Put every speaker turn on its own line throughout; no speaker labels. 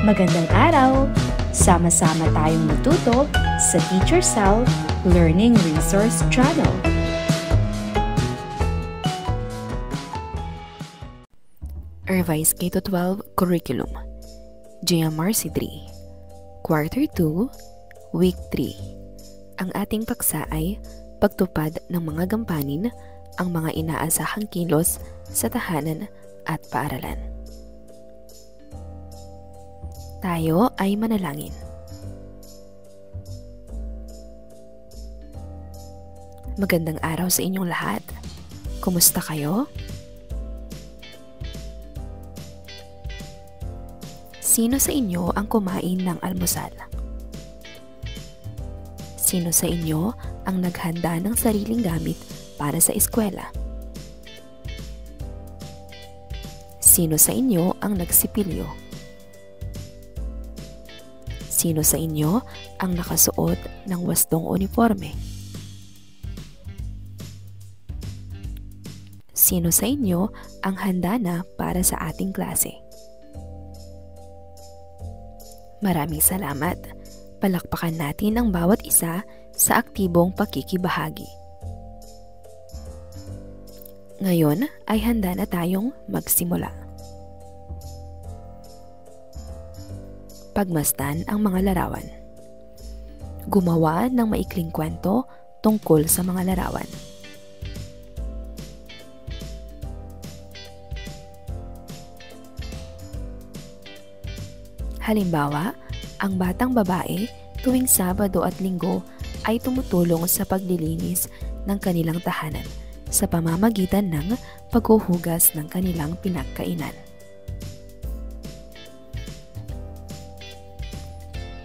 Magandang araw! Sama-sama tayong matuto sa Teacher Sal Learning Resource Channel.
Revised K-12 Curriculum GMRC 3 Quarter 2 Week 3. Ang ating paksa ay pagtupad ng mga gampanin, ang mga inaasahang kilos sa tahanan at paaralan. Tayo ay manalangin. Magandang araw sa inyong lahat. Kumusta kayo? Sino sa inyo ang kumain ng almusal? Sino sa inyo ang naghanda ng sariling gamit para sa eskwela? Sino sa inyo ang nagsipilyo? Sino sa inyo ang nakasuot ng wastong uniforme? Sino sa inyo ang handa na para sa ating klase? Maraming salamat. Palakpakan natin ang bawat isa sa aktibong pakikibahagi. Ngayon ay handa na tayong magsimula. Pagmasdan ang mga larawan. Gumawa ng maikling kwento tungkol sa mga larawan. Halimbawa, ang batang babae tuwing Sabado at Linggo ay tumutulong sa paglilinis ng kanilang tahanan sa pamamagitan ng paghuhugas ng kanilang pinagkainan.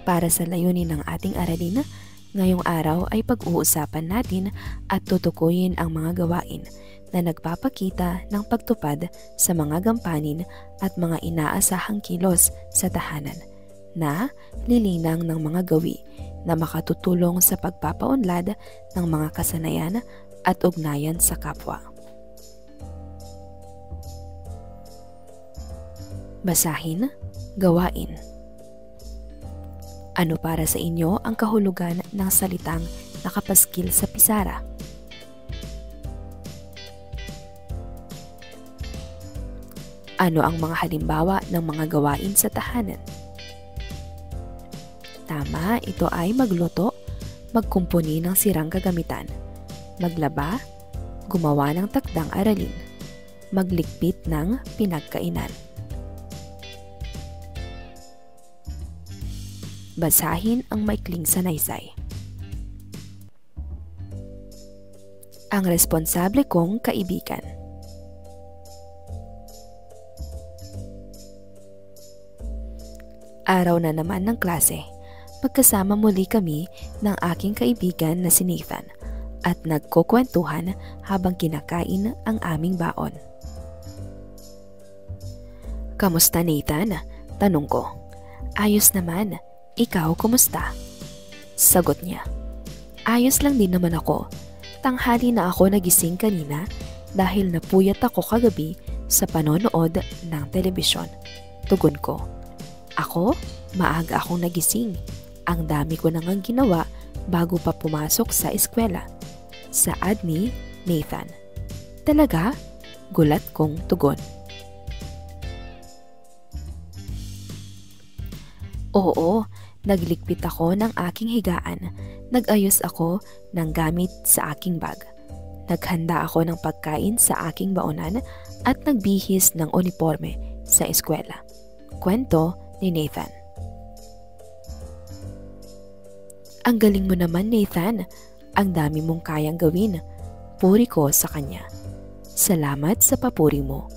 Para sa layunin ng ating aralin, ngayong araw ay pag-uusapan natin at tutukuyin ang mga gawain na nagpapakita ng pagtupad sa mga gampanin at mga inaasahang kilos sa tahanan na lilinang ng mga gawi na makatutulong sa pagpapaunlad ng mga kasanayan at ugnayan sa kapwa. Basahin, gawain. Ano para sa inyo ang kahulugan ng salitang nakapaskil sa pisara? Ano ang mga halimbawa ng mga gawain sa tahanan? Tama, ito ay magluto, magkumpuni ng sirang kagamitan, maglaba, gumawa ng takdang aralin, maglikpit ng pinagkainan. Basahin ang maikling sanaysay. Ang responsable kong kaibigan. Araw na naman ng klase. Magkasama muli kami ng aking kaibigan na si Nathan at nagkukwentuhan habang kinakain ang aming baon. Kamusta, Nathan? Tanong ko. Ayos naman. Ikaw, kumusta? Sagot niya. Ayos lang din naman ako. Tanghali na ako nagising kanina dahil napuyat ako kagabi sa panonood ng telebisyon. Tugon ko. Ako, maaga akong nagising. Ang dami ko nang ginawa bago pa pumasok sa eskwela. Saad ni Nathan. Talaga? Gulat kong tugon. Oo, naglikpit ako ng aking higaan. Nag-ayos ako ng gamit sa aking bag. Naghanda ako ng pagkain sa aking baonan at nagbihis ng uniforme sa eskwela. Kwento ni Nathan. Ang galing mo naman, Nathan. Ang dami mong kayang gawin. Puri ko sa kanya. Salamat sa papuri mo.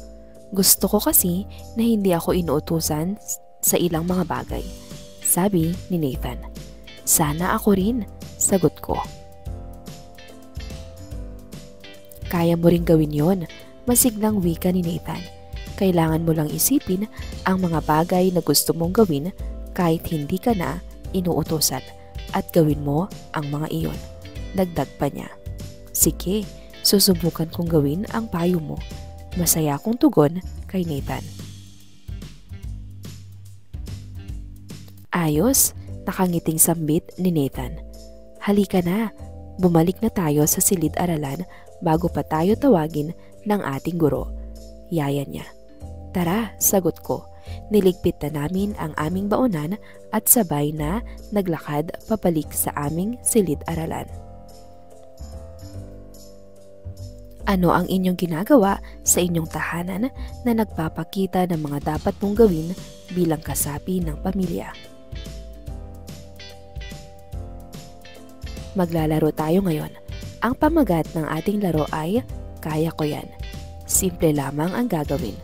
Gusto ko kasi na hindi ako inuutusan sa ilang mga bagay. Sabi ni Nathan. Sana ako rin, sagot ko. Kaya mo rin gawin yon, masiglang wika ni Nathan. Kailangan mo lang isipin ang mga bagay na gusto mong gawin kahit hindi ka na inuutosan at gawin mo ang mga iyon. Dagdag pa niya. Sige, susubukan kong gawin ang payo mo. Masaya kong tugon kay Nathan. Ayos, nakangiting sambit ni Nathan. Halika na, bumalik na tayo sa silid-aralan bago pa tayo tawagin ng ating guro. Yaya niya. Tara, sagot ko. Niligpit na namin ang aming baonan at sabay na naglakad papalik sa aming silid-aralan. Ano ang inyong ginagawa sa inyong tahanan na nagpapakita ng mga dapat mong gawin bilang kasapi ng pamilya? Maglalaro tayo ngayon. Ang pamagat ng ating laro ay Kaya Ko Yan. Simple lamang ang gagawin.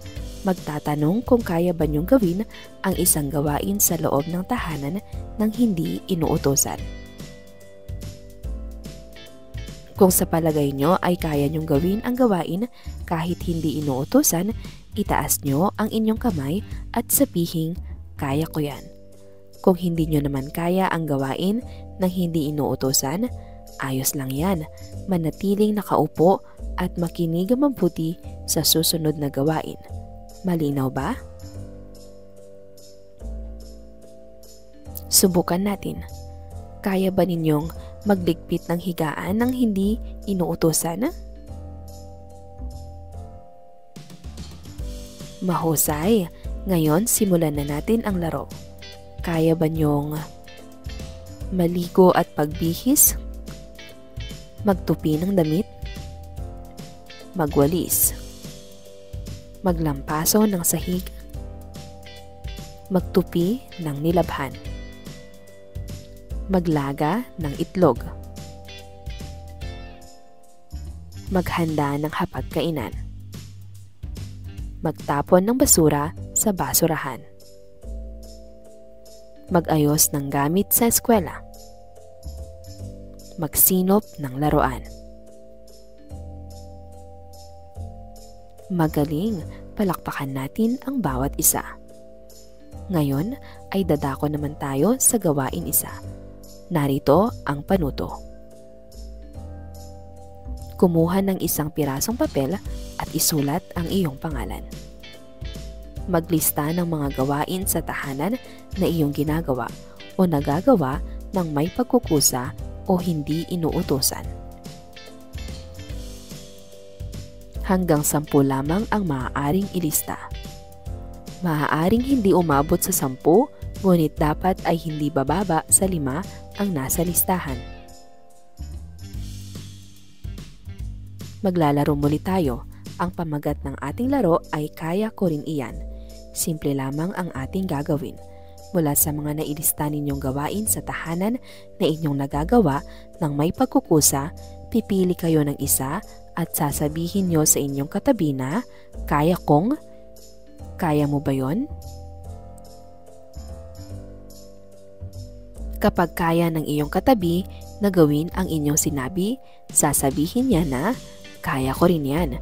Magtatanong kung kaya ba niyong gawin ang isang gawain sa loob ng tahanan nang hindi inuutosan. Kung sa palagay nyo ay kaya nyong gawin ang gawain kahit hindi inuutosan, itaas nyo ang inyong kamay at sabihing, kaya ko yan. Kung hindi nyo naman kaya ang gawain nang hindi inuutosan, ayos lang yan. Manatiling nakaupo at makinig mabuti sa susunod na gawain. Malinaw ba? Subukan natin. Kaya ba ninyong magligpit ng higaan nang hindi inuutosan? Mahusay. Ngayon, simulan na natin ang laro. Kaya ba niyong maligo at pagbihis? Magtupi ng damit? Magwalis? Maglampaso ng sahig? Magtupi ng nilabhan? Maglaga ng itlog? Maghanda ng hapagkainan? Magtapon ng basura sa basurahan? Magayos ng gamit sa eskwela? Magsinop ng laruan? Magaling, palakpakan natin ang bawat isa. Ngayon ay dadako naman tayo sa gawain isa. Narito ang panuto. Kumuha ng isang pirasong papel at isulat ang iyong pangalan. Maglista ng mga gawain sa tahanan na iyong ginagawa o nagagawa ng may pagkukusa o hindi inuutosan. Hanggang 10 lamang ang maaaring ilista. Maaaring hindi umabot sa 10, ngunit dapat ay hindi bababa sa 5 ang nasa listahan. Maglalaro muli tayo. Ang pamagat ng ating laro ay Kaya Ko Rin Iyan. Simple lamang ang ating gagawin. Mula sa mga nailista ninyong gawain sa tahanan na inyong nagagawa ng may pagkukusa, pipili kayo ng isa at sasabihin nyo sa inyong katabi na, kaya kong, kaya mo ba yon? Kapag kaya ng iyong katabi na gawin ang inyong sinabi, sasabihin niya na, kaya ko rin yan.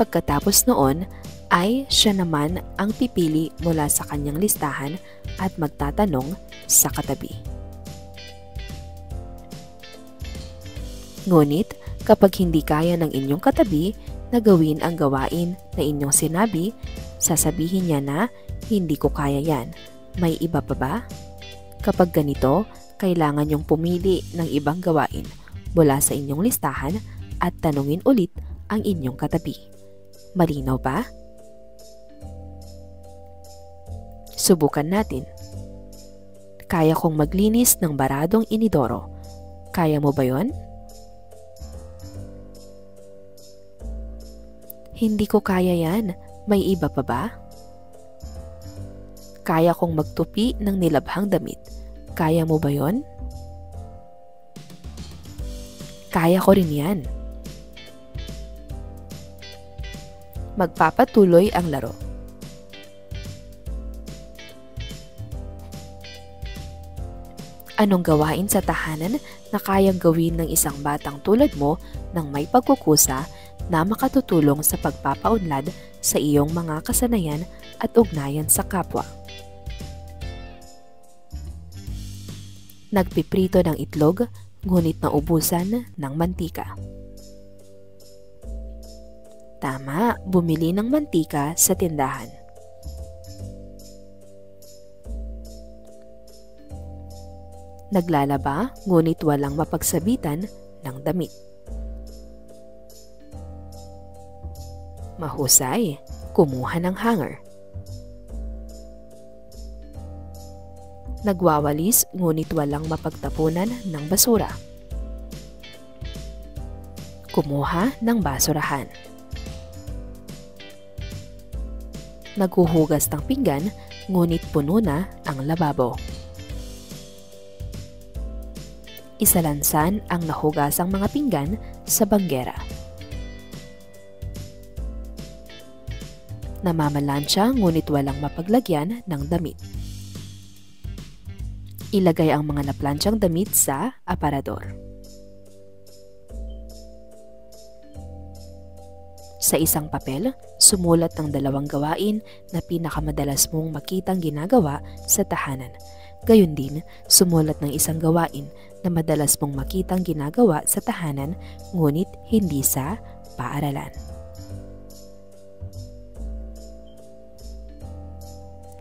Pagkatapos noon, ay siya naman ang pipili mula sa kanyang listahan at magtatanong sa katabi. Ngunit, kapag hindi kaya ng inyong katabi na gawin ang gawain na inyong sinabi, sasabihin niya na, hindi ko kaya yan. May iba pa ba? Kapag ganito, kailangan niyong pumili ng ibang gawain mula sa inyong listahan at tanungin ulit ang inyong katabi. Malinaw ba? Subukan natin. Kaya kong maglinis ng baradong inidoro. Kaya mo ba yon? Hindi ko kaya yan. May iba pa ba? Kaya kong magtupi ng nilabhang damit. Kaya mo ba yon? Kaya ko rin yan. Magpapatuloy ang laro. Anong gawain sa tahanan na kayang gawin ng isang batang tulad mo nang may pagkukusa na makatutulong sa pagpapaunlad sa iyong mga kasanayan at ugnayan sa kapwa? Nagpiprito ng itlog, ngunit naubusan ng mantika. Tama, bumili ng mantika sa tindahan. Naglalaba ngunit walang mapagsabitan ng damit. Mahusay, kumuha ng hanger. Nagwawalis ngunit walang mapagtapunan ng basura. Kumuha ng basurahan. Naghuhugas ng pinggan ngunit puno na ang lababo. Isalansan ang nahugasang mga pinggan sa banggera. Namamalansya ngunit walang mapaglagyan ng damit. Ilagay ang mga naplansyang damit sa aparador. Sa isang papel, sumulat ng 2 gawain na pinakamadalas mong makitang ginagawa sa tahanan. Gayon din, sumulat ng 1 gawain na madalas mong makitang ginagawa sa tahanan ngunit hindi sa paaralan.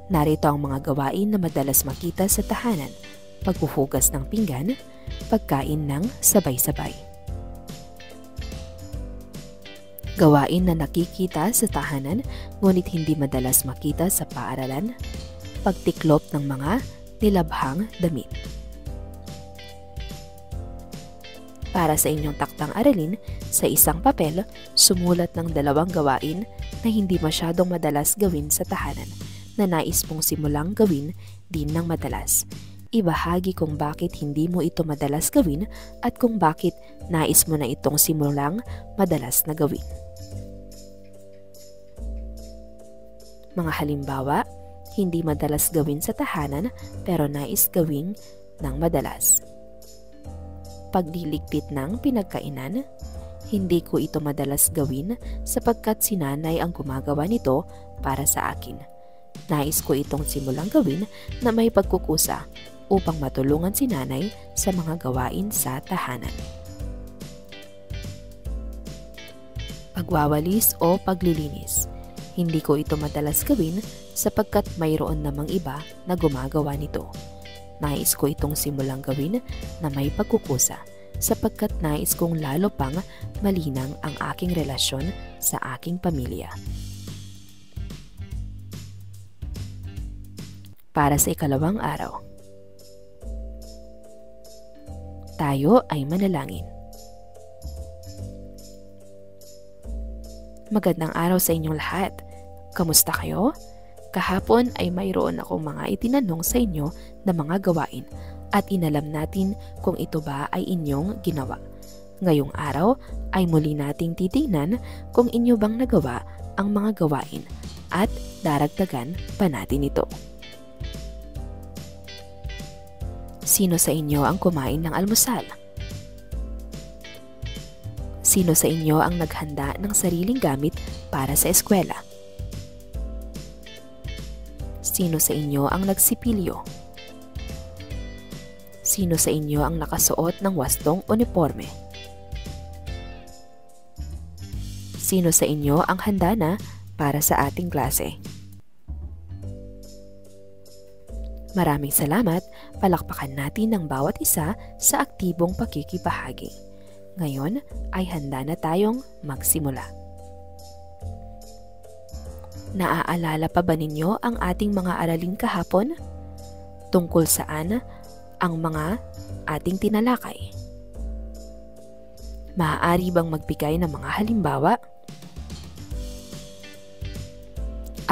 Narito ang mga gawain na madalas makita sa tahanan: paghuhugas ng pinggan, pagkain ng sabay-sabay. Gawain na nakikita sa tahanan ngunit hindi madalas makita sa paaralan: pagtiklop ng mga nilabhang damit. Para sa inyong taktang aralin, sa isang papel, sumulat ng 2 gawain na hindi masyadong madalas gawin sa tahanan na nais mong simulang gawin din ng madalas. Ibahagi kung bakit hindi mo ito madalas gawin at kung bakit nais mo na itong simulang madalas na gawin. Mga halimbawa, hindi madalas gawin sa tahanan pero nais gawin ng madalas. Pagliligpit ng pinagkainan, hindi ko ito madalas gawin sapagkat si nanay ang gumagawa nito para sa akin. Nais ko itong simulang gawin na may pagkukusa upang matulungan si nanay sa mga gawain sa tahanan. Pagwawalis o paglilinis. Hindi ko ito madalas gawin sapagkat mayroon namang iba na gumagawa nito. Nais ko itong simulang gawin na may pagkukusa sapagkat nais kong lalo pang malinang ang aking relasyon sa aking pamilya. Para sa 2 araw, tayo ay manalangin. Magandang araw sa inyong lahat. Kamusta kayo? Kahapon ay mayroon akong mga itinanong sa inyo na mga gawain at inalam natin kung ito ba ay inyong ginawa. Ngayong araw ay muli nating titingnan kung inyo bang nagawa ang mga gawain at daragdagan pa natin ito. Sino sa inyo ang kumain ng almusal? Sino sa inyo ang naghanda ng sariling gamit para sa eskwela? Sino sa inyo ang nagsipilyo? Sino sa inyo ang nakasuot ng wastong uniforme? Sino sa inyo ang handa na para sa ating klase? Maraming salamat, palakpakan natin ang bawat isa sa aktibong pakikibahagi. Ngayon ay handa na tayong magsimula. Naaalala pa ba ninyo ang ating mga aralin kahapon? Tungkol saan ang mga ating tinalakay? Maaari bang magbigay ng mga halimbawa?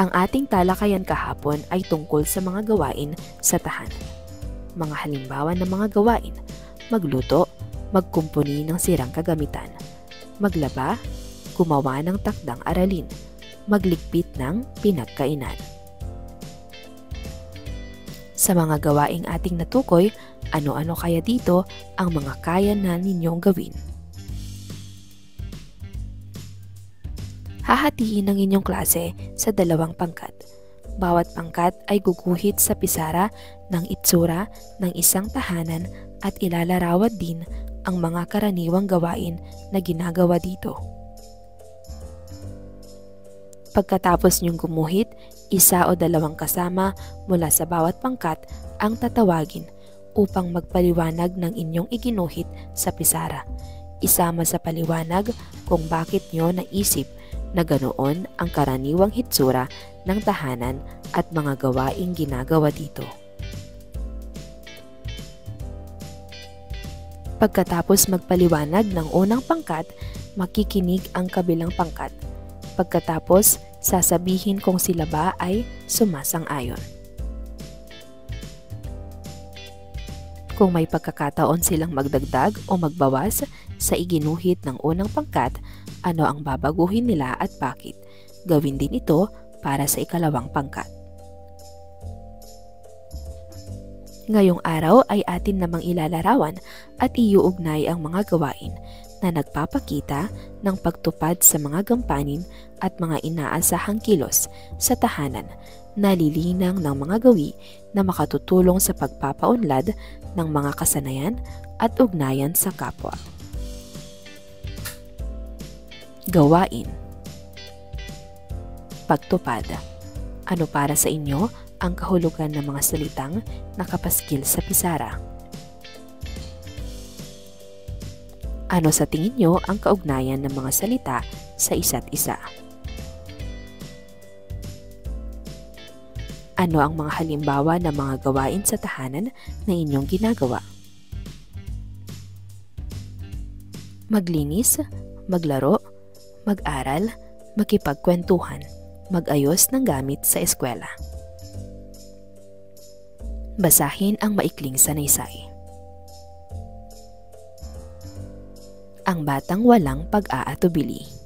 Ang ating talakayan kahapon ay tungkol sa mga gawain sa tahanan. Mga halimbawa ng mga gawain: magluto, magkumpuni ng sirang kagamitan, maglaba, gumawa ng takdang aralin, magligpit ng pinagkainan. Sa mga gawaing ating natukoy, ano-ano kaya dito ang mga kaya na ninyong gawin? Hahatiin ang inyong klase sa 2 pangkat. Bawat pangkat ay guguhit sa pisara ng itsura ng isang tahanan at ilalarawan din ang mga karaniwang gawain na ginagawa dito. Pagkatapos niyong gumuhit, 1 o 2 kasama mula sa bawat pangkat ang tatawagin upang magpaliwanag ng inyong iginuhit sa pisara. Isama sa paliwanag kung bakit nyo naisip na ganoon ang karaniwang hitsura ng tahanan at mga gawaing ginagawa dito. Pagkatapos magpaliwanag ng unang pangkat, makikinig ang kabilang pangkat. Pagkatapos, sasabihin kung sila ba ay sumasang-ayon. Kung may pagkakataon silang magdagdag o magbawas sa iginuhit ng unang pangkat, ano ang babaguhin nila at bakit. Gawin din ito para sa ikalawang pangkat. Ngayong araw ay atin namang ilalarawan at iuugnay ang mga gawain na nagpapakita ng pagtupad sa mga gampanin at mga inaasahang kilos sa tahanan na lilinang ng mga gawi na makatutulong sa pagpapaunlad ng mga kasanayan at ugnayan sa kapwa. Gawain. Pagtupad. Ano para sa inyo ang kahulugan ng mga salitang nakapaskil sa pisara? Ano sa tingin nyo ang kaugnayan ng mga salita sa isa't isa? Ano ang mga halimbawa ng mga gawain sa tahanan na inyong ginagawa? Maglinis, maglaro, mag-aral, makipagkwentuhan, mag-ayos ng gamit sa eskwela. Basahin ang maikling sanaysay. Ang batang walang pag-aatubili.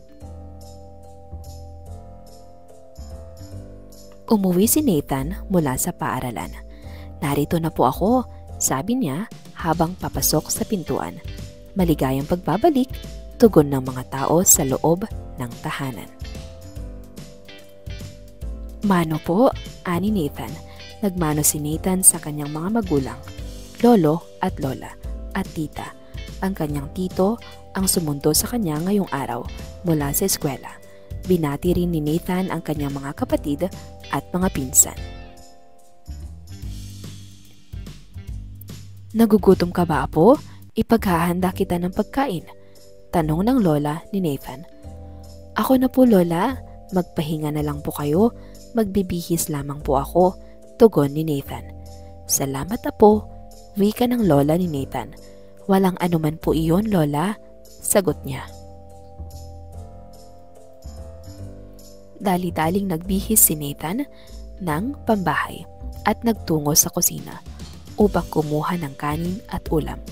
Umuwi si Nathan mula sa paaralan. Narito na po ako, sabi niya habang papasok sa pintuan. Maligayang pagbabalik, tugon ng mga tao sa loob ng tahanan. Mano po, ani Nathan. Nagmano si Nathan sa kanyang mga magulang, lolo at lola, at tita. Ang kanyang tito ang sumundo sa kanya ngayong araw mula sa eskwela. Binati rin ni Nathan ang kanyang mga kapatid at mga pinsan. Nagugutom ka ba, apo? Ipaghahanda kita ng pagkain. Tanong ng lola ni Nathan. Ako na po, lola. Magpahinga na lang po kayo. Magbibihis lamang po ako. Tugon ni Nathan. Salamat, apo. Wika ng lola ni Nathan. Walang anuman po iyon, lola. Sagot niya. Dali-daling nagbihis si Nathan ng pambahay at nagtungo sa kusina upang kumuha ng kanin at ulam.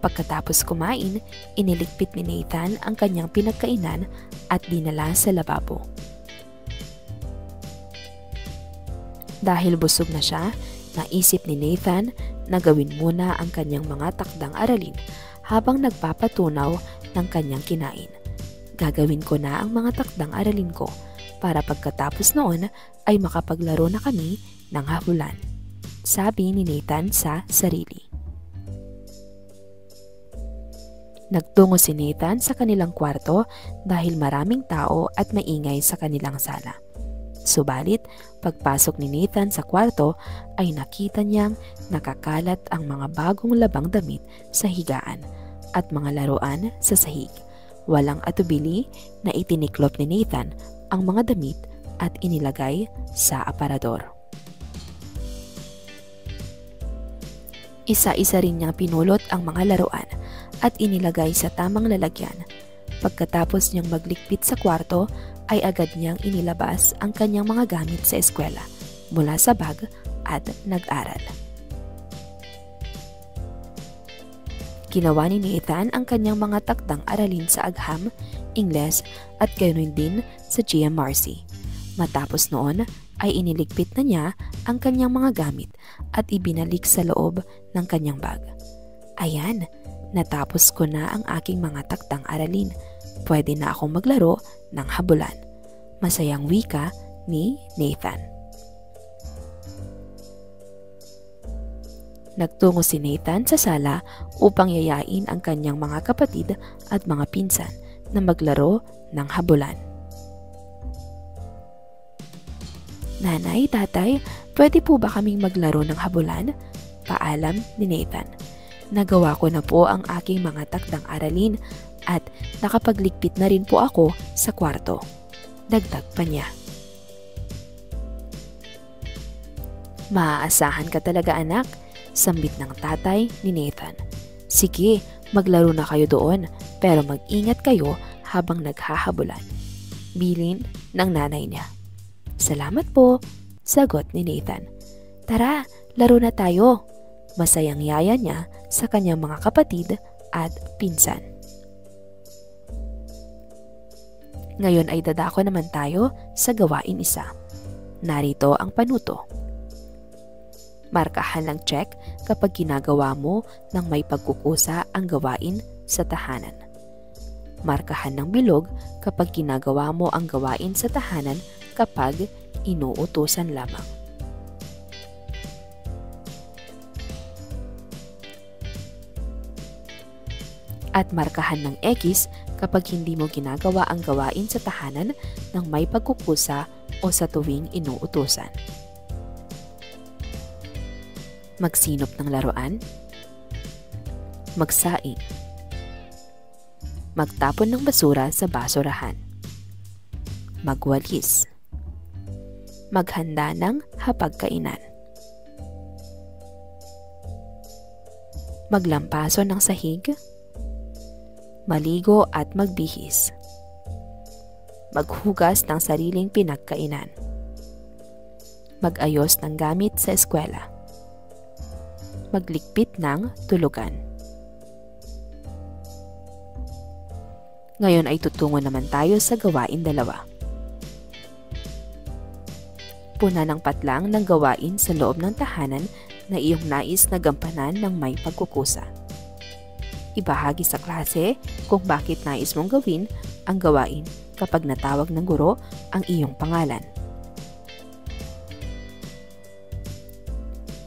Pagkatapos kumain, iniligpit ni Nathan ang kanyang pinagkainan at dinala sa lababo. Dahil busog na siya, naisip ni Nathan na gawin muna ang kanyang mga takdang aralin habang nagpapatunaw ng kanyang kinain. Gagawin ko na ang mga takdang aralin ko para pagkatapos noon ay makapaglaro na kami ng habulan, sabi ni Nathan sa sarili. Nagtungo si Nathan sa kanilang kwarto dahil maraming tao at maingay sa kanilang sala. Subalit, pagpasok ni Nathan sa kwarto ay nakita niyang nakakalat ang mga bagong labang damit sa higaan at mga laruan sa sahig. Walang atubili na itiniklop ni Nathan ang mga damit at inilagay sa aparador. Isa-isa rin niyang pinulot ang mga laruan at inilagay sa tamang lalagyan. Pagkatapos niyang maglikpit sa kwarto, ay agad niyang inilabas ang kanyang mga gamit sa eskwela mula sa bag at nag-aral. Ginawa ni Nathan ang kanyang mga takdang aralin sa agham, Ingles at ganoon din sa GMRC. Matapos noon ay iniligpit na niya ang kanyang mga gamit at ibinalik sa loob ng kanyang bag. Ayan, natapos ko na ang aking mga takdang aralin. Pwede na akong maglaro ng habulan. Masayang wika ni Nathan. Nagtungo si Nathan sa sala upang yayain ang kanyang mga kapatid at mga pinsan na maglaro ng habulan. Nanay, tatay, pwede po ba kaming maglaro ng habulan? Paalam ni Nathan. Nagawa ko na po ang aking mga takdang aralin at nakapagligpit na rin po ako sa kwarto. Dagdag pa niya. Maaasahan ka talaga anak, sambit ng tatay ni Nathan. Sige, maglaro na kayo doon pero mag-ingat kayo habang naghahabulan. Bilin ng nanay niya. Salamat po, sagot ni Nathan. Tara, laro na tayo. Masayang yaya niya sa kanyang mga kapatid at pinsan. Ngayon ay dadako naman tayo sa gawain isa. Narito ang panuto. Markahan ng check kapag ginagawa mo ng may pagkukusa ang gawain sa tahanan. Markahan ng bilog kapag ginagawa mo ang gawain sa tahanan kapag inuutusan lamang. At markahan ng X kapag hindi mo ginagawa ang gawain sa tahanan ng may pagkukusa o sa tuwing inuutusan. Magsinop ng laruan. Magsaing. Magtapon ng basura sa basurahan. Magwalis. Maghanda ng hapagkainan. Maglampaso ng sahig. Maligo at magbihis. Maghugas ng sariling pinagkainan. Magayos ng gamit sa eskwela. Magligpit ng tulugan. Ngayon ay tutungo naman tayo sa gawain 2. Puna ng patlang ng gawain sa loob ng tahanan na iyong nais na gampanan ng may pagkukusa. Ibahagi sa klase kung bakit nais mong gawin ang gawain kapag natawag ng guro ang iyong pangalan.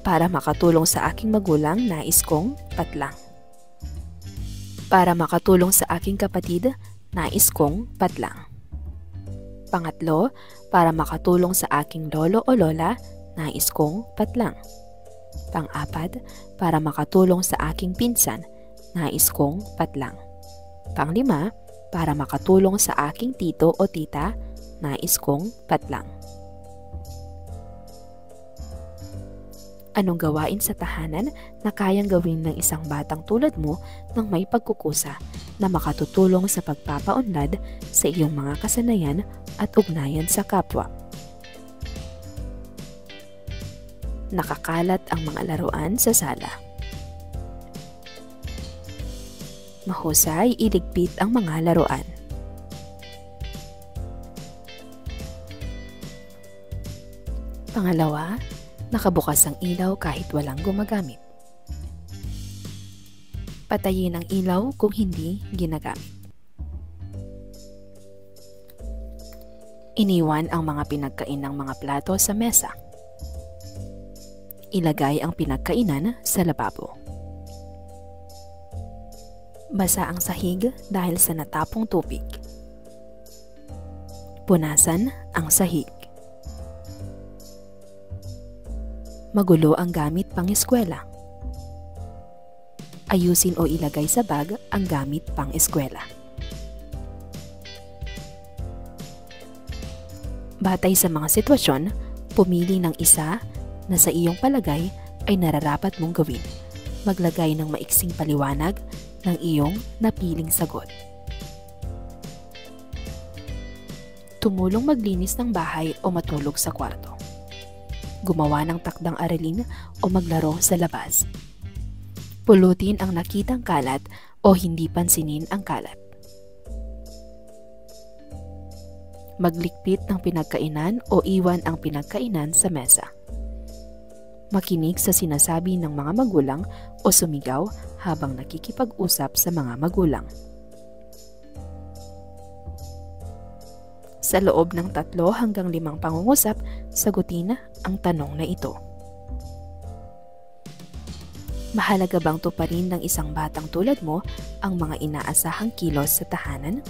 Para makatulong sa aking magulang, nais kong patlang. Para makatulong sa aking kapatid, nais kong patlang. Pangatlo, para makatulong sa aking lolo o lola, nais kong patlang. Pang-apat, para makatulong sa aking pinsan, nais kong patlang. Pang-5, para makatulong sa aking tito o tita, nais kong patlang. Anong gawain sa tahanan na kayang gawin ng isang batang tulad mo ng may pagkukusa na makatutulong sa pagpapaunlad sa iyong mga kasanayan at ugnayan sa kapwa? Nakakalat ang mga laruan sa sala. Mahusay iligpit ang mga laruan. Pangalawa, nakabukas ang ilaw kahit walang gumagamit. Patayin ang ilaw kung hindi ginagamit. Iniwan ang mga pinagkain ng mga plato sa mesa. Ilagay ang pinagkainan sa lababo. Basa ang sahig dahil sa natapong tubig. Punasan ang sahig. Magulo ang gamit pang-eskwela. Ayusin o ilagay sa bag ang gamit pang-eskwela. Batay sa mga sitwasyon, pumili ng isa na sa iyong palagay ay nararapat mong gawin. Maglagay ng maiksing paliwanag ng iyong napiling sagot. Tumulong maglinis ng bahay o matulog sa kwarto. Gumawa ng takdang aralin o maglaro sa labas. Pulutin ang nakitang kalat o hindi pansinin ang kalat. Magligpit ng pinagkainan o iwan ang pinagkainan sa mesa. Makinig sa sinasabi ng mga magulang o sumigaw habang nakikipag-usap sa mga magulang. Sa loob ng 3 hanggang 5 pangungusap, sagutin ang tanong na ito. Mahalaga bang tuparin ng isang batang tulad mo ang mga inaasahang kilos sa tahanan?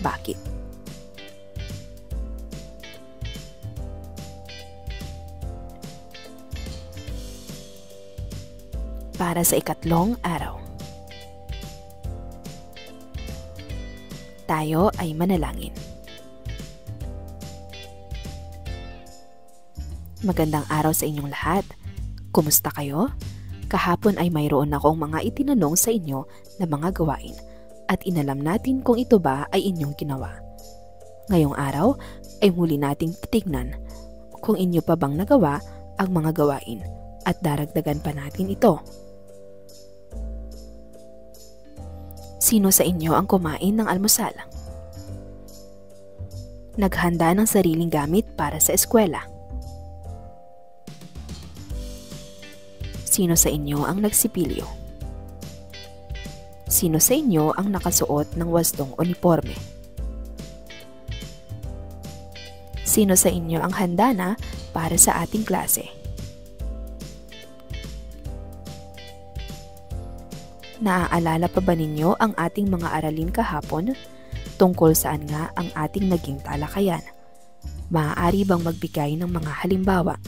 Bakit? Para sa ikatlong araw. Tayo ay manalangin. Magandang araw sa inyong lahat. Kumusta kayo? Kahapon ay mayroon akong mga itinanong sa inyo na mga gawain at inalam natin kung ito ba ay inyong ginawa. Ngayong araw ay muli nating titignan kung inyo pa bang nagawa ang mga gawain at daragdagan pa natin ito. Sino sa inyo ang kumain ng almusal? Naghanda ng sariling gamit para sa eskwela? Sino sa inyo ang nagsipilyo? Sino sa inyo ang nakasuot ng wastong uniforme? Sino sa inyo ang handa na para sa ating klase? Naaalala pa ba ninyo ang ating mga aralin kahapon? Tungkol saan nga ang ating naging talakayan? Maaari bang magbigay ng mga halimbawa?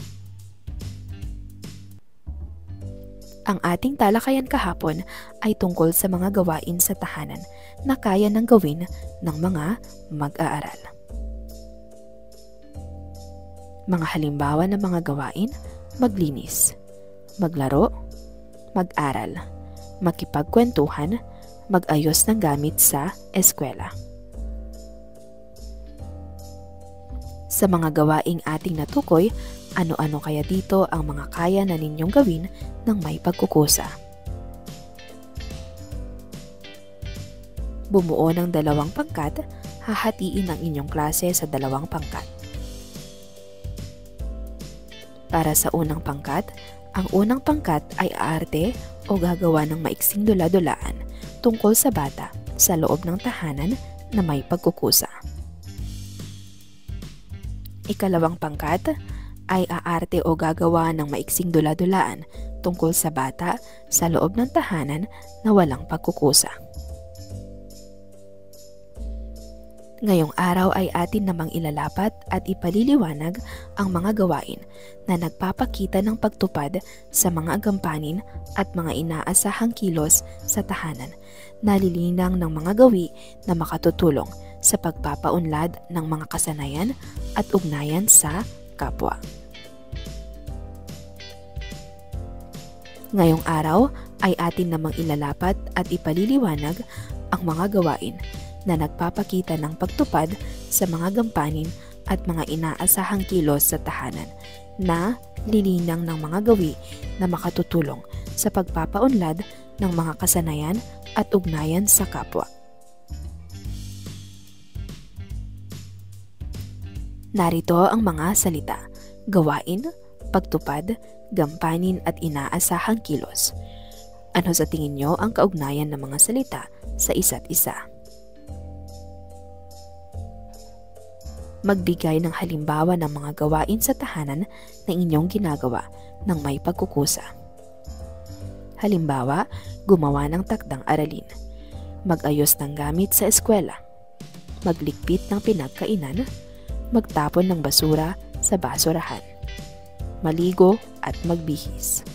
Ang ating talakayan kahapon ay tungkol sa mga gawain sa tahanan na kaya nang gawin ng mga mag-aaral. Mga halimbawa ng mga gawain: maglinis, maglaro, mag-aral, makipagkwentuhan, mag-ayos ng gamit sa eskwela. Sa mga gawaing ating natukoy, ano-ano kaya dito ang mga kaya na ninyong gawin ng may pagkukusa? Bumuo ng 2 pangkat, hahatiin ang inyong klase sa 2 pangkat. Para sa unang pangkat, ang unang pangkat ay aarte o gagawa ng maiksing dula-dulaan tungkol sa bata sa loob ng tahanan na may pagkukusa. Ikalawang pangkat ay aarte o gagawa ng maiksing dula-dulaan tungkol sa bata sa loob ng tahanan na walang pagkukusa. Ngayong araw ay atin namang ilalapat at ipaliliwanag ang mga gawain na nagpapakita ng pagtupad sa mga gampanin at mga inaasahang kilos sa tahanan, nalilinang ng mga gawi na makatutulong sa pagpapaunlad ng mga kasanayan at ugnayan sa kapwa. Ngayong araw ay atin namang ilalapat at ipaliliwanag ang mga gawain na nagpapakita ng pagtupad sa mga gampanin at mga inaasahang kilos sa tahanan na lilinang ng mga gawi na makatutulong sa pagpapaunlad ng mga kasanayan at ugnayan sa kapwa. Narito ang mga salita: gawain, pagtupad, gampanin at inaasahang kilos. Ano sa tingin nyo ang kaugnayan ng mga salita sa isa't isa? Magbigay ng halimbawa ng mga gawain sa tahanan na inyong ginagawa ng may pagkukusa. Halimbawa, gumawa ng takdang aralin, mag-ayos ng gamit sa eskwela, magligpit ng pinagkainan, magtapon ng basura sa basurahan, maligo at magbihis.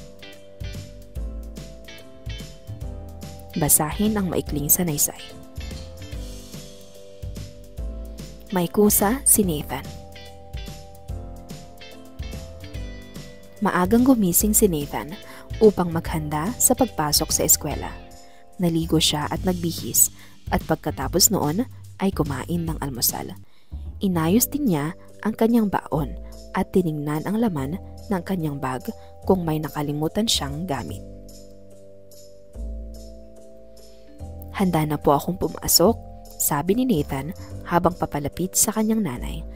Basahin ang maikling sanaysay. May kusa si Nathan. Maagang gumising si Nathan upang maghanda sa pagpasok sa eskwela. Naligo siya at nagbihis at pagkatapos noon ay kumain ng almusal. Inayos din niya ang kanyang baon at tiningnan ang laman ng kanyang bag kung may nakalimutan siyang gamit. Handa na po akong pumasok, sabi ni Nathan habang papalapit sa kanyang nanay.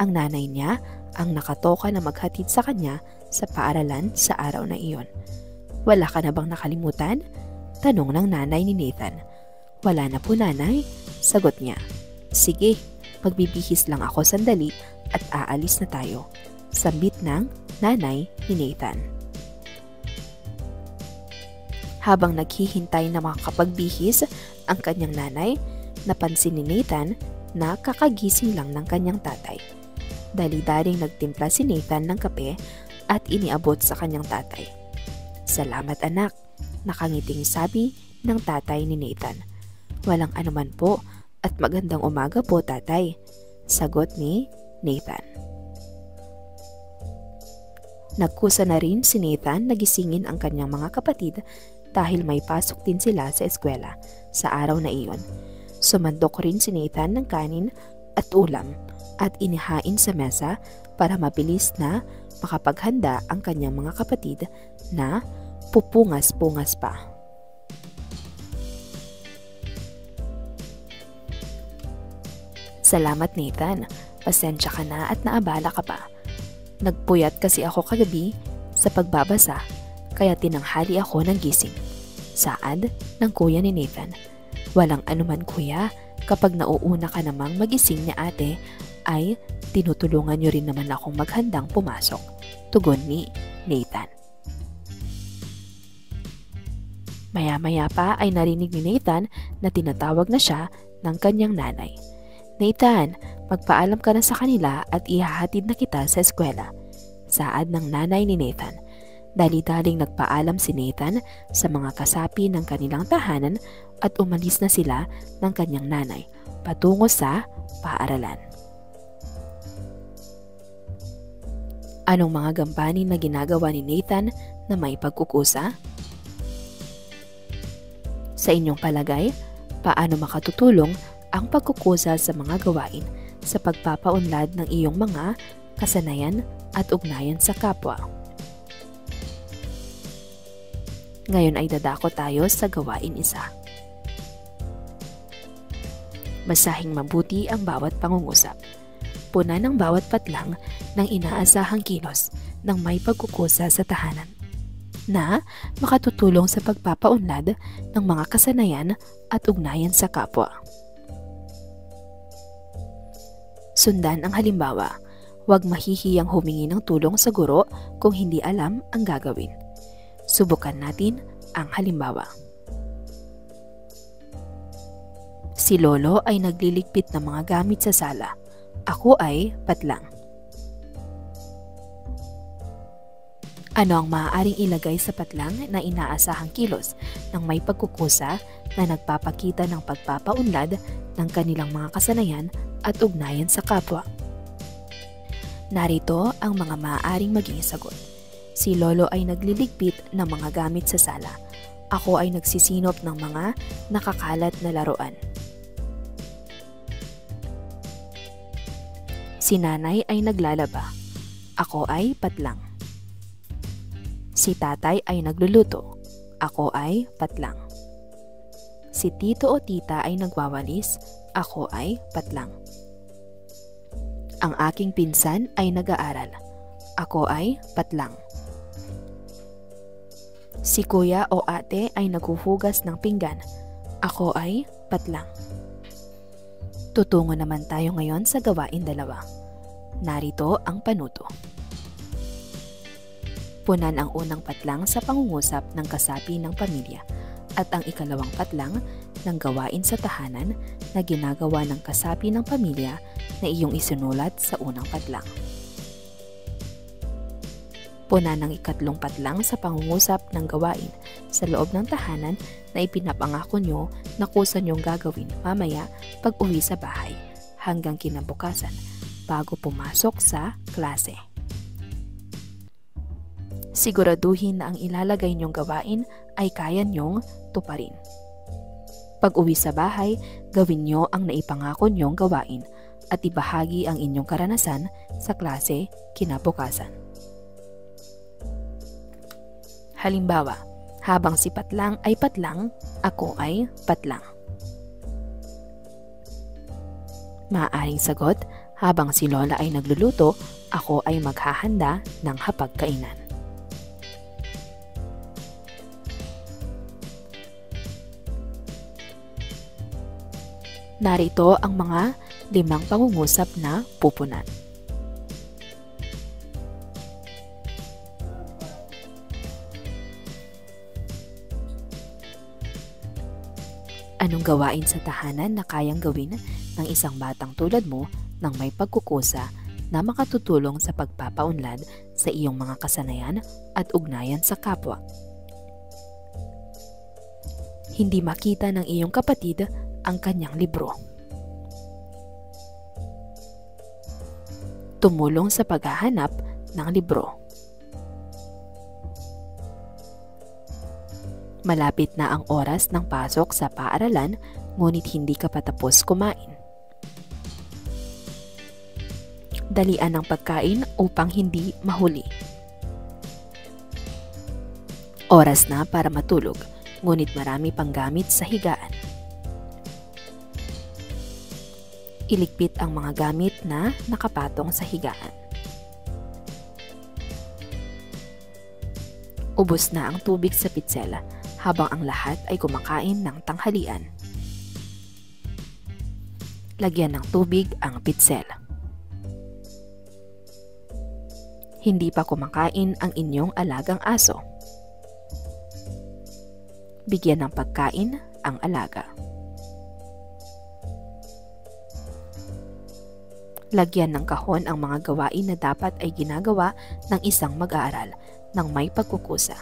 Ang nanay niya ang nakatoka na maghatid sa kanya sa paaralan sa araw na iyon. Wala ka na bang nakalimutan? Tanong ng nanay ni Nathan. Wala na po, nanay, sagot niya. Sige, magbibihis lang ako sandali at aalis na tayo, sambit ng nanay ni Nathan. Habang naghihintay na makapagbihis ang kanyang nanay, napansin ni Nathan na kakagising lang ng kanyang tatay. Dali-daling nagtimpla si Nathan ng kape at iniabot sa kanyang tatay. Salamat anak, Nakangiting sabi ng tatay ni Nathan. Walang anuman po at magandang umaga po tatay, sagot ni Nathan. Nagkusa na rin si Nathan na gisingin ang kanyang mga kapatid dahil may pasok din sila sa eskwela sa araw na iyon. Sumandok rin si Nathan ng kanin at ulam at inihain sa mesa para mabilis na makapaghanda ang kanyang mga kapatid na pupungas-pungas pa. Salamat Nathan, pasensya ka na at naabala ka pa. Nagpuyat kasi ako kagabi sa pagbabasa kaya tinanghali ako ng gising. Saad ng kuya ni Nathan. Walang anuman kuya, kapag nauuna ka namang magising ni ate ay tinutulungan niyo rin naman akong maghandang pumasok. Tugon ni Nathan. Maya-maya pa ay narinig ni Nathan na tinatawag na siya ng kanyang nanay. Nathan, magpaalam ka na sa kanila at ihahatid na kita sa eskwela. Saad ng nanay ni Nathan. Dali-daling nagpaalam si Nathan sa mga kasapi ng kanilang tahanan at umalis na sila ng kanyang nanay patungo sa paaralan. Anong mga gampanin na ginagawa ni Nathan na may pagkukusa? Sa inyong palagay, paano makatutulong ang pagkukusa sa mga gawain sa pagpapaunlad ng iyong mga kasanayan at ugnayan sa kapwa? Ngayon ay dadako tayo sa gawain isa. Basahing mabuti ang bawat pangungusap. Puna ng bawat patlang ng inaasahang kilos ng may pagkukusa sa tahanan na makatutulong sa pagpapaunlad ng mga kasanayan at ugnayan sa kapwa. Sundan ang halimbawa. Huwag mahihiyang humingi ng tulong sa guro kung hindi alam ang gagawin. Subukan natin ang halimbawa. Si Lolo ay nagliligpit ng mga gamit sa sala. Ako ay patlang. Ano ang maaaring ilagay sa patlang na inaasahang kilos ng may pagkukusa na nagpapakita ng pagpapaunlad ng kanilang mga kasanayan at ugnayan sa kapwa? Narito ang mga maaaring maging sagot. Si Lolo ay nagliligpit ng mga gamit sa sala. Ako ay nagsisinop ng mga nakakalat na laruan. Si Nanay ay naglalaba. Ako ay patlang. Si Tatay ay nagluluto. Ako ay patlang. Si Tito o Tita ay nagwawalis. Ako ay patlang. Ang aking pinsan ay nag-aaral. Ako ay patlang. Si Kuya o Ate ay naghuhugas ng pinggan. Ako ay patlang. Tutungo naman tayo ngayon sa gawain dalawa. Narito ang panuto. Punan ang unang patlang sa pangungusap ng kasapi ng pamilya at ang ikalawang patlang ng gawain sa tahanan na ginagawa ng kasapi ng pamilya na iyong isinulat sa unang patlang. Punan ang ikatlong patlang sa pangungusap ng gawain sa loob ng tahanan na ipinapangako nyo na kusa nyong gagawin mamaya pag uwi sa bahay hanggang kinabukasan bago pumasok sa klase. Siguraduhin na ang ilalagay nyong gawain ay kaya nyong tuparin. Pag uwi sa bahay, gawin nyo ang naipangako nyong gawain at ibahagi ang inyong karanasan sa klase kinabukasan. Halimbawa, habang si Patlang ay patlang, ako ay patlang. Maaaring sagot, habang si Lola ay nagluluto, ako ay maghahanda ng hapagkainan. Narito ang mga 5 pangungusap na pupunan. Anong gawain sa tahanan na kayang gawin ng isang batang tulad mo nang may pagkukusa na makatutulong sa pagpapaunlad sa iyong mga kasanayan at ugnayan sa kapwa? Hindi makita ng iyong kapatid ang kanyang libro. Tumulong sa paghahanap ng libro. Malapit na ang oras ng pasok sa paaralan, ngunit hindi ka pa tapos kumain. Dalian ng pagkain upang hindi mahuli. Oras na para matulog, ngunit marami pang gamit sa higaan. Iligpit ang mga gamit na nakapatong sa higaan. Ubos na ang tubig sa pitsela habang ang lahat ay kumakain ng tanghalian. Lagyan ng tubig ang pitsela. Hindi pa kumakain ang inyong alagang aso. Bigyan ng pagkain ang alaga. Lagyan ng kahon ang mga gawain na dapat ay ginagawa ng isang mag-aaral ng may pagkukusa.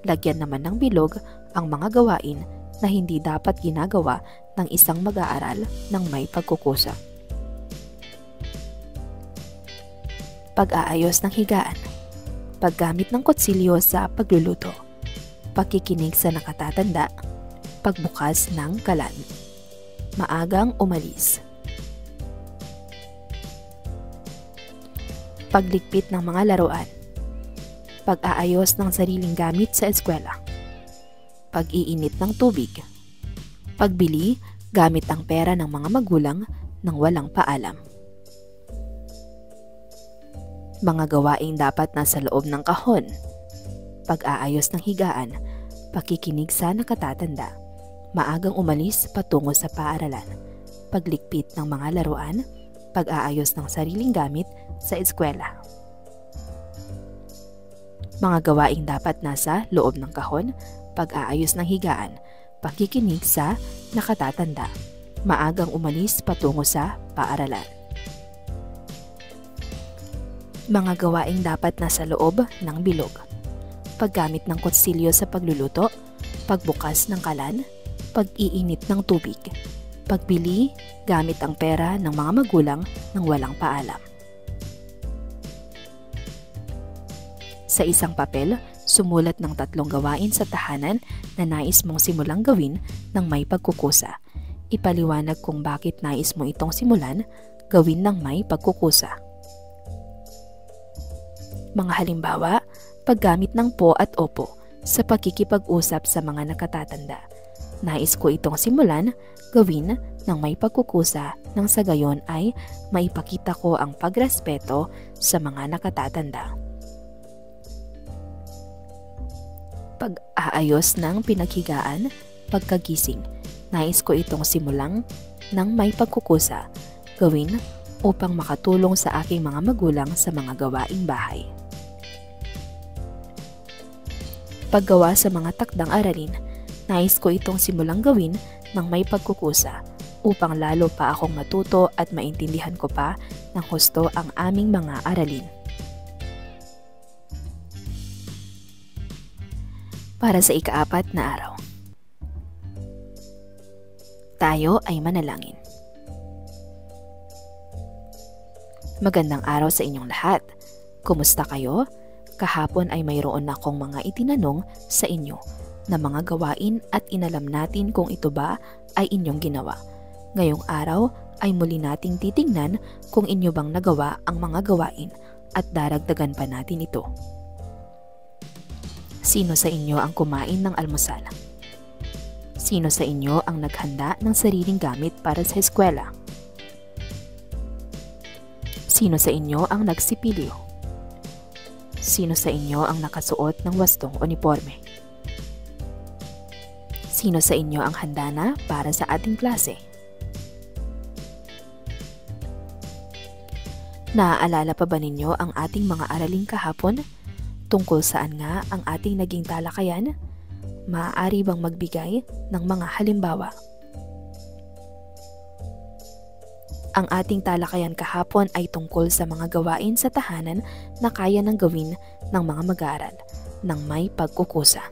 Lagyan naman ng bilog ang mga gawain na hindi dapat ginagawa ng isang mag-aaral ng may pagkukusa. Pag-aayos ng higaan. Paggamit ng kutsilyo sa pagluluto. Pagkikinig sa nakatatanda. Pagbukas ng kalan. Maagang umalis. Pagligpit ng mga laruan. Pag-aayos ng sariling gamit sa eskwela. Pag-iinit ng tubig. Pagbili gamit ang pera ng mga magulang nang walang paalam. Mga gawaing dapat nasa loob ng kahon. Pag-aayos ng higaan. Pakikinig sa nakatatanda. Maagang umalis patungo sa paaralan. Pagligpit ng mga laruan. Pag-aayos ng sariling gamit sa eskwela. Mga gawaing dapat nasa loob ng kahon, pag-aayos ng higaan, pakikinig sa nakatatanda, maagang umalis patungo sa paaralan. Mga gawaing dapat nasa loob ng bilog, paggamit ng kutsilyo sa pagluluto, pagbukas ng kalan, pag-iinit ng tubig, pagbili gamit ang pera ng mga magulang nang walang paalam. Sa isang papel, sumulat ng 3 gawain sa tahanan na nais mong simulang gawin ng may pagkukusa. Ipaliwanag kung bakit nais mo itong simulan, gawin ng may pagkukusa. Mga halimbawa, paggamit ng po at opo sa pagkikipag-usap sa mga nakatatanda. Nais ko itong simulan, gawin ng may pagkukusa nang sa gayon ay maipakita ko ang pagrespeto sa mga nakatatanda. Pag-aayos ng pinaghigaan, pagkagising. Nais ko itong simulang ng may pagkukusa, gawin upang makatulong sa aking mga magulang sa mga gawaing bahay. Paggawa sa mga takdang aralin. Nais ko itong simulang gawin ng may pagkukusa upang lalo pa akong matuto at maintindihan ko pa ng husto ang aming mga aralin. Para sa ika-4 na araw. Tayo ay manalangin. Magandang araw sa inyong lahat. Kumusta kayo? Kahapon ay mayroon akong mga itinanong sa inyo na mga gawain at inalam natin kung ito ba ay inyong ginawa. Ngayong araw ay muli nating titingnan kung inyo bang nagawa ang mga gawain at daragdagan pa natin ito. Sino sa inyo ang kumain ng almusal? Sino sa inyo ang naghanda ng sariling gamit para sa eskwela? Sino sa inyo ang nagsipilyo? Sino sa inyo ang nakasuot ng wastong uniforme? Sino sa inyo ang handa na para sa ating klase? Naaalala pa ba ninyo ang ating mga araling kahapon? Tungkol saan nga ang ating naging talakayan? Maaari bang magbigay ng mga halimbawa? Ang ating talakayan kahapon ay tungkol sa mga gawain sa tahanan na kaya nang gawin ng mga mag-aaral ng may pagkukusa.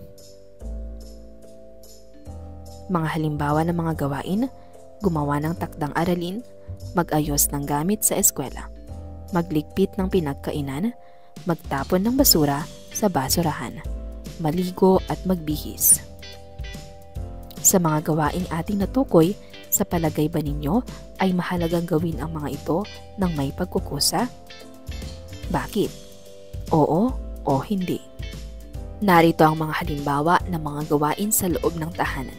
Mga halimbawa ng mga gawain: gumawa ng takdang aralin, mag-ayos ng gamit sa eskwela, magligpit ng pinagkainan, magtapon ng basura sa basurahan, maligo at magbihis. Sa mga gawaing ating natukoy, sa palagay ba ninyo ay mahalagang gawin ang mga ito ng may pagkukusa? Bakit? Oo o hindi? Narito ang mga halimbawa ng mga gawain sa loob ng tahanan.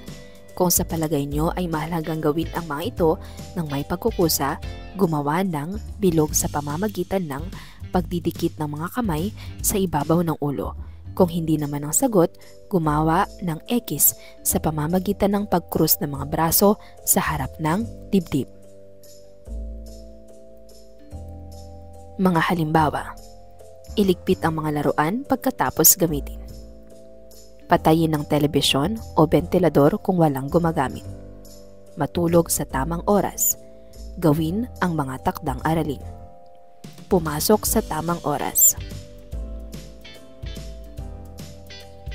Kung sa palagay nyo ay mahalagang gawin ang mga ito ng may pagkukusa, gumawa ng bilog sa pamamagitan ng pagdidikit ng mga kamay sa ibabaw ng ulo. Kung hindi naman ang sagot, gumawa ng X sa pamamagitan ng pagkrus ng mga braso sa harap ng dibdib. Mga halimbawa: iligpit ang mga laruan pagkatapos gamitin. Patayin ng telebisyon o ventilador kung walang gumagamit. Matulog sa tamang oras. Gawin ang mga takdang aralin. Pumasok sa tamang oras.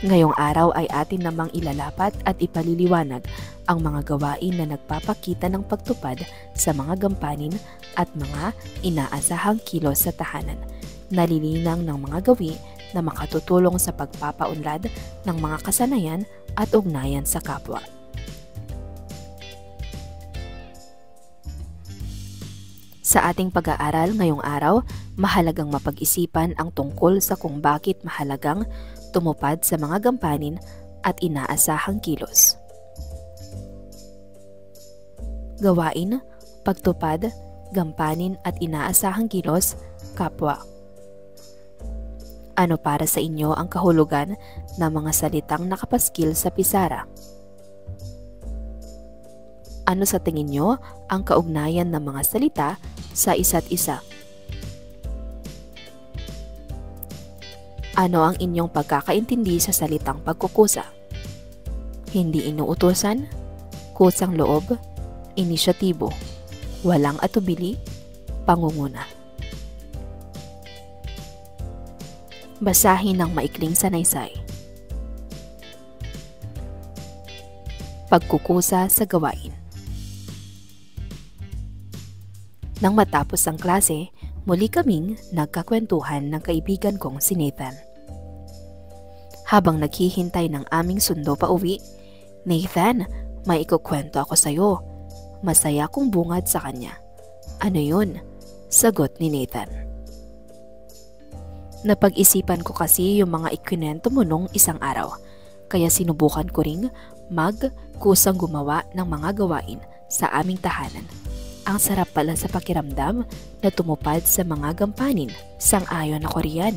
Ngayong araw ay atin namang ilalapat at ipaliliwanag ang mga gawain na nagpapakita ng pagtupad sa mga gampanin at mga inaasahang kilos sa tahanan. Nalilinang ng mga gawi na makatutulong sa pagpapaunlad ng mga kasanayan at ugnayan sa kapwa. Sa ating pag-aaral ngayong araw, mahalagang mapag-isipan ang tungkol sa kung bakit mahalagang tumupad sa mga gampanin at inaasahang kilos. Gawain, pagtupad, gampanin at inaasahang kilos, kapwa. Ano para sa inyo ang kahulugan ng mga salitang nakapaskil sa pisara? Ano sa tingin nyo ang kaugnayan ng mga salita sa isa't isa? Ano ang inyong pagkakaintindi sa salitang pagkukusa? Hindi inuutusan, kusang loob, inisyatibo, walang atubili, pangunguna. Basahin ng maikling sanaysay. Pagkukusa sa gawain. Nang matapos ang klase, muli kaming nagkakwentuhan ng kaibigan kong si Nathan. Habang naghihintay ng aming sundo pa uwi, "Nathan, may ikukwento ako sa'yo." Masaya kong bungad sa kanya. "Ano yun?" Sagot ni Nathan. Napag-isipan ko kasi yung mga ikwento mo nung isang araw, kaya sinubukan ko ring magkusang gumawa ng mga gawain sa aming tahanan. Ang sarap pala sa pakiramdam na tumupad sa mga gampanin. Sang-ayon ako riyan.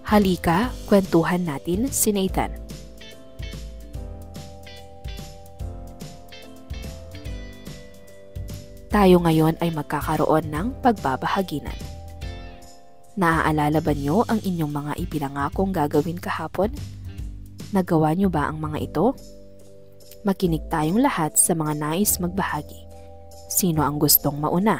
Halika, kwentuhan natin si Nathan. Tayo ngayon ay magkakaroon ng pagbabahaginan. Naaalala ba nyo ang inyong mga ipinangakong gagawin kahapon? Nagawa nyo ba ang mga ito? Makinig tayong lahat sa mga nais magbahagi. Sino ang gustong mauna?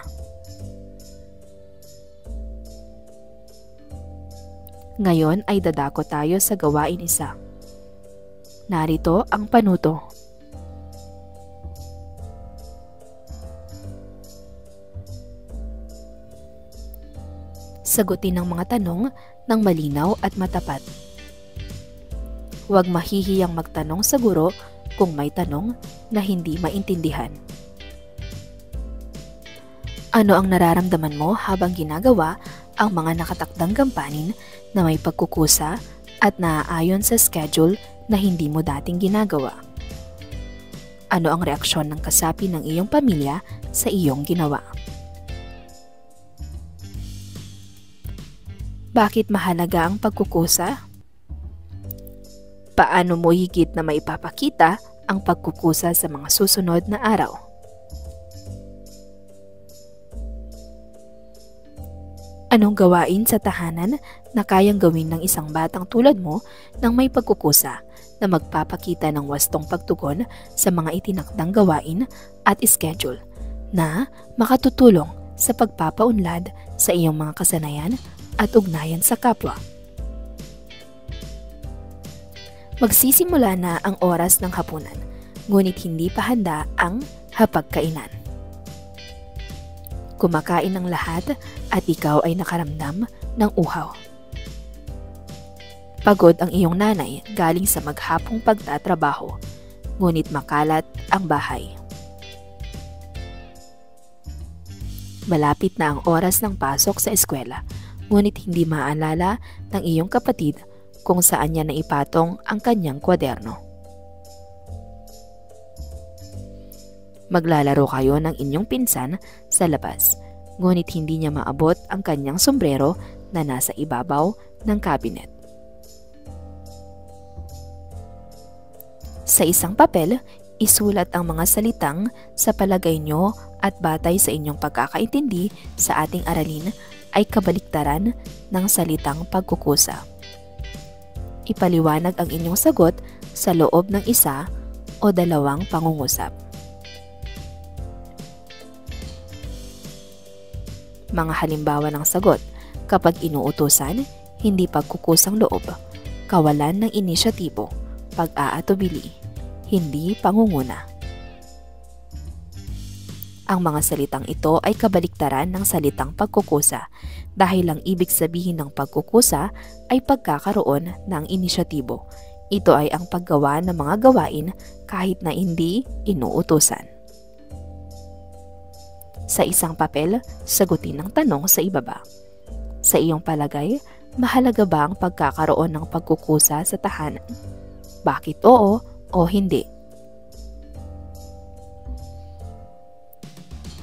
Ngayon ay dadako tayo sa gawain isa. Narito ang panuto. Sagutin ang mga tanong ng malinaw at matapat. Huwag mahihiyang magtanong sa guro kung may tanong na hindi maintindihan. Ano ang nararamdaman mo habang ginagawa ang mga nakatakdang gampanin na may pagkukusa at naaayon sa schedule na hindi mo dating ginagawa? Ano ang reaksyon ng kasapi ng iyong pamilya sa iyong ginawa? Bakit mahalaga ang pagkukusa? Paano mo higit na maipapakita ang pagkukusa sa mga susunod na araw? Anong gawain sa tahanan na kayang gawin ng isang batang tulad mo nang may pagkukusa na magpapakita ng wastong pagtugon sa mga itinakdang gawain at schedule na makatutulong sa pagpapaunlad sa iyong mga kasanayan at ugnayan sa kapwa. Magsisimula na ang oras ng hapunan, ngunit hindi pa handa ang hapagkainan. Kumakain ng lahat at ikaw ay nakaramdam ng uhaw. Pagod ang iyong nanay galing sa maghapong pagtatrabaho, ngunit makalat ang bahay. Malapit na ang oras ng pasok sa eskwela, ngunit hindi maalala ng iyong kapatid kung saan niya naipatong ang kanyang kwaderno. Maglalaro kayo ng inyong pinsan sa labas, ngunit hindi niya maabot ang kanyang sombrero na nasa ibabaw ng cabinet. Sa isang papel, isulat ang mga salitang sa palagay nyo at batay sa inyong pagkakaintindi sa ating aralin ay kabaliktaran ng salitang pagkukusa. Ipaliwanag ang inyong sagot sa loob ng isa o dalawang pangungusap. Mga halimbawa ng sagot: kapag inuutusan, hindi pagkukusang loob, kawalan ng inisyatibo, pag-aatubili, hindi pangunguna. Ang mga salitang ito ay kabaliktaran ng salitang pagkukusa dahil ang ibig sabihin ng pagkukusa ay pagkakaroon ng inisyatibo. Ito ay ang paggawa ng mga gawain kahit na hindi inuutusan. Sa isang papel, sagutin ang tanong sa ibaba. Sa iyong palagay, mahalaga ba ang pagkakaroon ng pagkukusa sa tahanan? Bakit oo o hindi?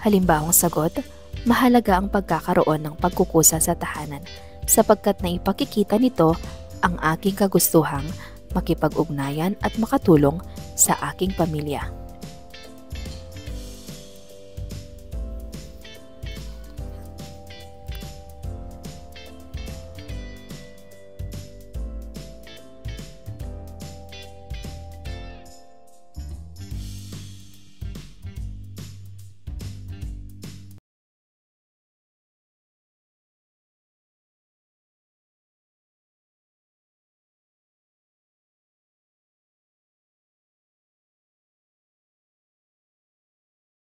Halimbawang sagot, mahalaga ang pagkakaroon ng pagkukusa sa tahanan sapagkat naipakikita nito ang aking kagustuhang makipag-ugnayan at makatulong sa aking pamilya.